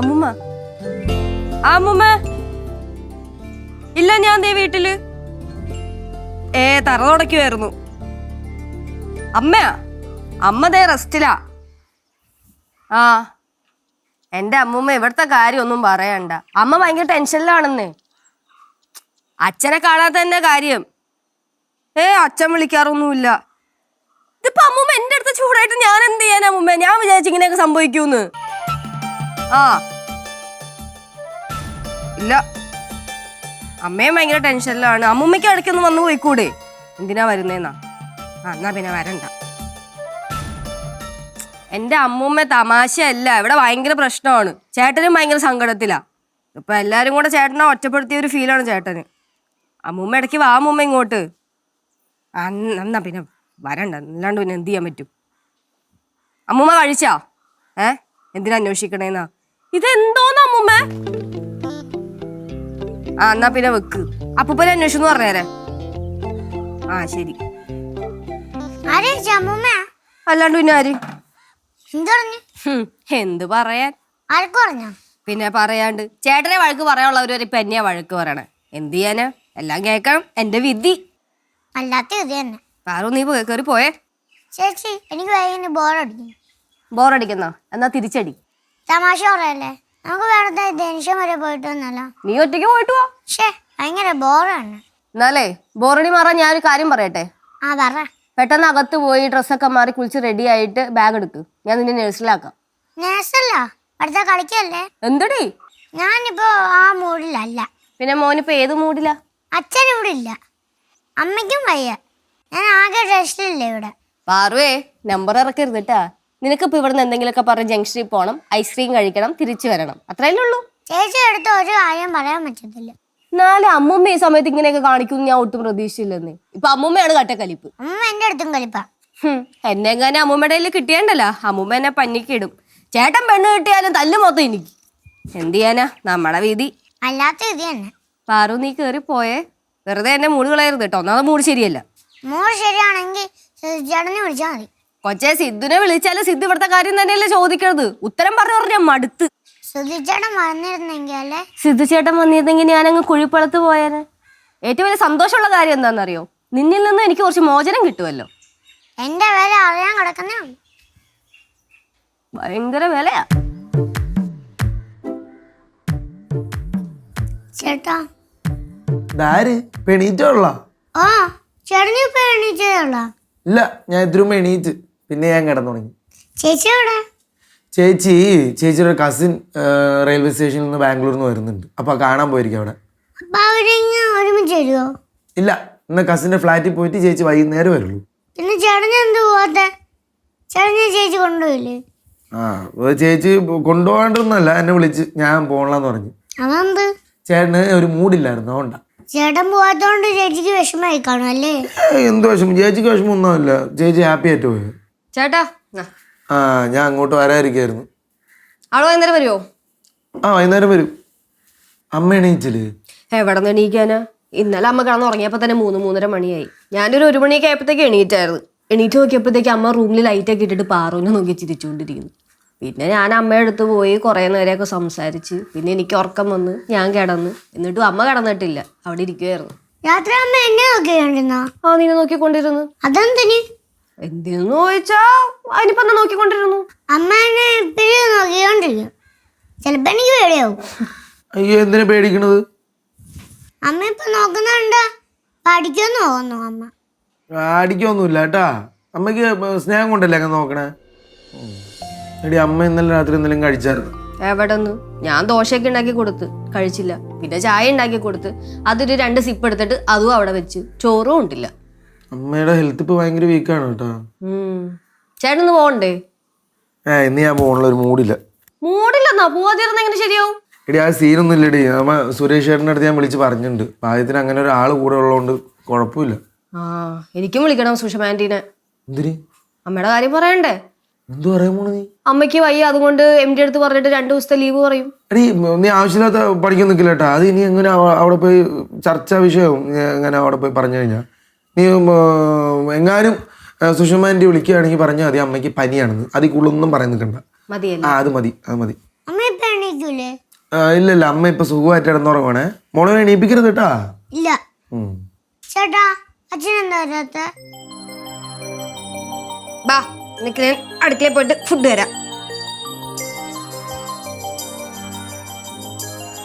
അമ്മുമ്മ അമ്മുമ്മ ഇല്ല, ഞാൻ ദേ വീട്ടില്. തറ തുടക്കുമായിരുന്നു. അമ്മയാ? അമ്മ ദേ റെസ്റ്റിലാ. ആ, എന്റെ അമ്മൂമ്മ ഇവിടുത്തെ കാര്യം ഒന്നും പറയണ്ട. അമ്മ ഭയങ്കര ടെൻഷനിലാണെന്നേ. അച്ഛനെ കാണാത്ത തന്നെ കാര്യം. അച്ഛൻ വിളിക്കാറൊന്നുമില്ല. ഇതിപ്പോ അമ്മൂമ്മ എന്റെ അടുത്ത് ചൂടായിട്ട് ഞാൻ എന്ത് ചെയ്യാനാ അമ്മൂമ്മ? ഞാൻ വിചാരിച്ചു ഇങ്ങനെയൊക്കെ സംഭവിക്കൂന്ന്. ആ ഇല്ല, അമ്മയും ഭയങ്കര ടെൻഷനിലാണ്. അമ്മൂമ്മയ്ക്ക് ഇടയ്ക്കൊന്ന് വന്നു പോയിക്കൂടെ? എന്തിനാ വരുന്നേന്നാ? എന്നാ പിന്നെ വരണ്ട. എന്റെ അമ്മൂമ്മ തമാശയല്ല, ഇവിടെ ഭയങ്കര പ്രശ്നമാണ്. ചേട്ടനും ഭയങ്കര സങ്കടത്തിലാ. ഇപ്പൊ എല്ലാരും കൂടെ ചേട്ടനെ ഒറ്റപ്പെടുത്തിയ ഒരു ഫീലാണ് ചേട്ടന്. അമ്മൂമ്മ ഇടയ്ക്ക് വാ അമ്മൂമ്മ ഇങ്ങോട്ട്. എന്നാ പിന്നെ വരണ്ട, അല്ലാണ്ട് പിന്നെ എന്ത് ചെയ്യാൻ പറ്റും? അമ്മൂമ്മ കഴിച്ചാ? എന്തിനാ അന്വേഷിക്കണേന്നാ? ഇതെന്തോന്ന് അമ്മൂമ്മ? എന്നാ പിന്നെ വെക്ക്. അപ്പൂപ്പനെ അന്വേഷിച്ചു പറഞ്ഞേരെ. ശരി. അല്ലാണ്ട് പിന്നെ ആര്? എന്ത് പറയാൻ? പിന്നെ പറയാണ്ട് ചേട്ടനെ വഴക്ക് പറയാനുള്ളവര് ഇപ്പൊ എന്നെയാ വഴക്ക് പറയണേ. എന്ത് ചെയ്യാനാ? എല്ലാം കേക്കണം, എന്റെ വിധി. പാറു നീ കയറി പോയേ. ചേച്ചി എനിക്ക് ബോറടിക്കുന്ന എന്നാ തിരിച്ചടി. തമാശ പറയല്ലേ? നമുക്ക് വേറെ ധനുഷം വരെ പോയിട്ട് വന്നല്ലോ. നീ ഒറ്റയ്ക്ക് പോയിട്ട് പോ. ഭയങ്കര ബോറാണ്. എന്നാലേ ബോറടി മാറാൻ ഞാനൊരു കാര്യം പറയട്ടെ. പെട്ടെന്ന് അകത്ത് പോയി ഡ്രസ്സൊക്കെ മാറി കുളിച്ച് റെഡി ആയിട്ട് ബാഗ് എടുക്ക്. ഞാൻ നിന്നെ നഴ്സിലാക്കാം. കളിക്കല്ലേ? എന്തടി? ഞാനിപ്പോ ആ മൂഡിലല്ല. പിന്നെ മോനിപ്പോ ഏത് മൂഡിലാ? അച്ഛൻ ഇവിടെ ഇല്ല, അമ്മയ്ക്കും വയ്യ. ഞാൻ ആകെ റെസ്റ്റിലില്ല ഇവിടെ. പാറുവേ, നമ്പർ ഇറക്കരുത് കേട്ടാ. നിനക്കിപ്പോ ഇവിടുന്ന് എന്തെങ്കിലുമൊക്കെ പറഞ്ഞ് ജംഗ്ഷനിൽ പോകണം, ഐസ്ക്രീം കഴിക്കണം, തിരിച്ചു വരണം. അത്രയല്ലേ ഉള്ളൂ. ചേച്ചി അടുത്ത് ഒരു കാര്യം പറയാൻ പറ്റത്തില്ല. എന്നാലും അമ്മൂമ്മ ഈ സമയത്ത് ഇങ്ങനെയൊക്കെ കാണിക്കും ഞാൻ ഒട്ടും പ്രതീക്ഷിച്ചില്ലെന്ന്. ഇപ്പൊ അമ്മൂമ്മയാണ് കട്ടക്കലിപ്പ്. അമ്മ എന്റെ അടുത്തും കലിപ്പാ. എന്നെ എങ്ങനെ അമ്മൂമ്മയുടെ കയ്യിൽ കിട്ടിയണ്ടല്ലോ, അമ്മൂമ്മ എന്നെ പന്നിക്കിടും. ചേട്ടൻ പെണ്ണ് കിട്ടിയാലും തല്ല് മൊത്തം എനിക്ക്. എന്ത് ചെയ്യാനാ, നമ്മളെ വിധി. അല്ലാത്ത വിധി തന്നെ. പാറു നീ കേറി പോയേ. വെറുതെ എന്നെ മൂട് കളയരുത് കേട്ടോ. ഒന്നാമത് മൂട് ശരിയല്ല. മൂട് ശരിയാണെങ്കിൽ ചേട്ടനെ വിളിച്ചാൽ മതി. കൊച്ചെ, സിദ്ധുനെ വിളിച്ചാലും സിദ്ധു ഇവിടുത്തെ കാര്യം തന്നെയല്ലേ ചോദിക്കണത്. ഉത്തരം പറഞ്ഞു ഞാൻ മടുത്ത്. സിദ്ധുചേട്ടൻ വന്നിരുന്നെങ്കിൽ സിദ്ധുചേട്ടൻ വന്നിരുന്നെങ്കിൽ ഞാനങ്ങ് കുഴിപ്പളത്ത് പോയാന്. ഏറ്റവും വലിയ സന്തോഷമുള്ള കാര്യം എന്താണെന്നറിയോ? നിന്നിൽ നിന്ന് എനിക്ക് കുറച്ച് മോചനം കിട്ടുമല്ലോ. എന്റെ വില അറിയാൻ കിടക്കുന്നേ. ഭയങ്കര വിലയാ ചേട്ടാ. ഇല്ല, ഞാൻ ഇതിലും എണീറ്റ്. പിന്നെ ഞാൻ കിടന്നു തുടങ്ങി. ചേച്ചി ചേച്ചിയുടെ കസിൻ റെയിൽവേ സ്റ്റേഷനിൽ നിന്ന് ബാംഗ്ലൂരിൽ നിന്ന് വരുന്നുണ്ട്. അപ്പൊ കാണാൻ പോയിരിക്കും അവിടെ. ഇല്ല, ഇന്ന് കസിന്റെ ഫ്ലാറ്റിൽ പോയിട്ട് ചേച്ചി വൈകുന്നേരം വരുള്ളൂ. പിന്നെ ചേട്ടൻ എന്ത് പോവാത്തെ? ചേച്ചി കൊണ്ടുപോയില്ലേ? ചേച്ചി കൊണ്ടുപോകാണ്ടൊന്നല്ല, എന്നെ വിളിച്ച് ഞാൻ പോകണമെന്ന് പറഞ്ഞു. അതെന്ത്? ചേട്ടന് ഒരു മൂഡില്ലായിരുന്നു, അതുകൊണ്ടാ. ചേട്ടൻ പോവാത്തോണ്ട് ചേച്ചിക്ക് വിഷമായി കാണും അല്ലേ? എന്ത് വിഷമം? ചേച്ചിക്ക് വിഷമം ഒന്നുമില്ല. ചേച്ചി ഹാപ്പി ആയിട്ട് പോയി. ചേട്ടാ, ഞാൻ അങ്ങോട്ട് വരാതിരിക്കായിരുന്നു. ആള് വൈകുന്നേരം വരുമോ? വൈകുന്നേരം വരും. അമ്മ എണീച്ചില്ലേ? എവിടെ നിന്ന് എണീക്കാനാ? ഇന്നലെ അമ്മ കിടന്ന് ഉറങ്ങിയപ്പോ തന്നെ 3-3:30 മണിയായി. ഞാനൊരു 1 മണിയൊക്കെ ആയപ്പോഴത്തേക്ക് എണീറ്റായിരുന്നു. എണീറ്റ് നോക്കിയപ്പോഴത്തേക്ക് അമ്മ റൂമിൽ ലൈറ്റൊക്കെ ഇട്ടിട്ട് പാറുവിനെ നോക്കി ചിരിച്ചുകൊണ്ടിരിക്കുന്നു. പിന്നെ ഞാൻ അമ്മയുടെ അടുത്ത് പോയി കുറേ നേരമൊക്കെ സംസാരിച്ച്. പിന്നെ എനിക്ക് ഉറക്കം വന്ന് ഞാൻ കിടന്ന്. എന്നിട്ടും അമ്മ കിടന്നിട്ടില്ല, അവിടെ ഇരിക്കുവായിരുന്നു. രാത്രി അമ്മ എന്നെ നോക്കിക്കൊണ്ടിരുന്നോ? നിന്നെ നോക്കിക്കൊണ്ടിരുന്നു. അതെന്തിന്? എന്തിനെന്ന് ചോദിച്ചാ അതിനിപ്പോ എന്താ നോക്കിക്കൊണ്ടിരുന്നു? അമ്മ എന്നെ എപ്പോഴും നോക്കിക്കൊണ്ടിരിക്കും. ചിലപ്പോ എനിക്ക് പേടിയാവും. അയ്യോ, എന്തിനാ പേടിക്കണത്? അമ്മ ഇപ്പൊ നോക്കുന്നുണ്ട്. പഠിക്കുമെന്ന് തോന്നുന്നു അമ്മ. അടിക്കൊന്നുമില്ല കേട്ടാ. അമ്മയ്ക്ക് സ്നേഹം കൊണ്ടല്ലേ അങ്ങനെ നോക്കണേ. എടി, അമ്മ ഇന്നലെ രാത്രി എന്തെങ്കിലും കഴിച്ചായിരുന്നു? എവിടെന്ന്? ഞാൻ ദോശയൊക്കെ ഉണ്ടാക്കി കൊടുത്ത് കഴിച്ചില്ല. പിന്നെ ചായ ഉണ്ടാക്കി കൊടുത്ത് അതൊരു 2 സിപ്പ് എടുത്തിട്ട് അതും അവിടെ വെച്ച്. ചോറും ഉണ്ടില്ല. അമ്മയുടെ ഹെൽത്ത് ഇപ്പൊ ഭയങ്കര വീക്കാണ് കേട്ടോ. ചേട്ടനൊന്ന് പോകണ്ടേ? ഇന്ന് ഞാൻ പോകണുള്ള ഒരു മൂഡില്ല. മൂഡില്ലെന്നാ? പോവാതിരുന്ന എങ്ങനെ ശരിയാവും? എടി, ആ സീനൊന്നും ഇല്ലടി. അമ്മ സുരേഷ് ചേട്ടൻ്റെ അടുത്ത് ഞാൻ വിളിച്ച് പറഞ്ഞിട്ടുണ്ട്. പായത്തിന് അങ്ങനെ ഒരാൾ കൂടെ ഉള്ളതുകൊണ്ട് കുഴപ്പമില്ല. എനിക്കും വിളിക്കണം സുഷമാൻറ്റീനെ. എന്തിന്? അമ്മയുടെ കാര്യം പറയണ്ടേ? എന്തു പറയാൻ പോണ നീ? അമ്മയ്ക്ക് വയ്യ, അതുകൊണ്ട് MD അടുത്ത് പറഞ്ഞിട്ട് 2 ദിവസത്തെ ലീവ് പറയും. എടി, നീ ആവശ്യമില്ലാത്ത പഠിക്കാൻ നിൽക്കില്ല കേട്ടാ. അത് ഇനി എങ്ങനെ അവിടെ പോയി ചർച്ചാ വിഷയവും എങ്ങനെ അവിടെ പോയി പറഞ്ഞു കഴിഞ്ഞാൽ നീ എങ്ങാനും സുഷമാൻറ്റി വിളിക്കുകയാണെങ്കിൽ പറഞ്ഞാൽ മതി അമ്മയ്ക്ക് പനിയാണെന്ന്. അതിൽ കൂടുതലൊന്നും പറയാൻ നിൽക്കണ്ട. അത് മതി. അമ്മ എണീക്കൂലേ? ഇല്ല അമ്മ ഇപ്പൊ സുഖമായിട്ട് കിടന്നുറങ്ങണേ. മോളെ എണീപ്പിക്കരുത് കേട്ടാ. ഇല്ല. ചേട്ടാ അച്ഛൻ എന്താ വരാത്ത? ബാ നിനക്ക് ഞാൻ അടുക്കളയിൽ പോയിട്ട് ഫുഡ് തരാം.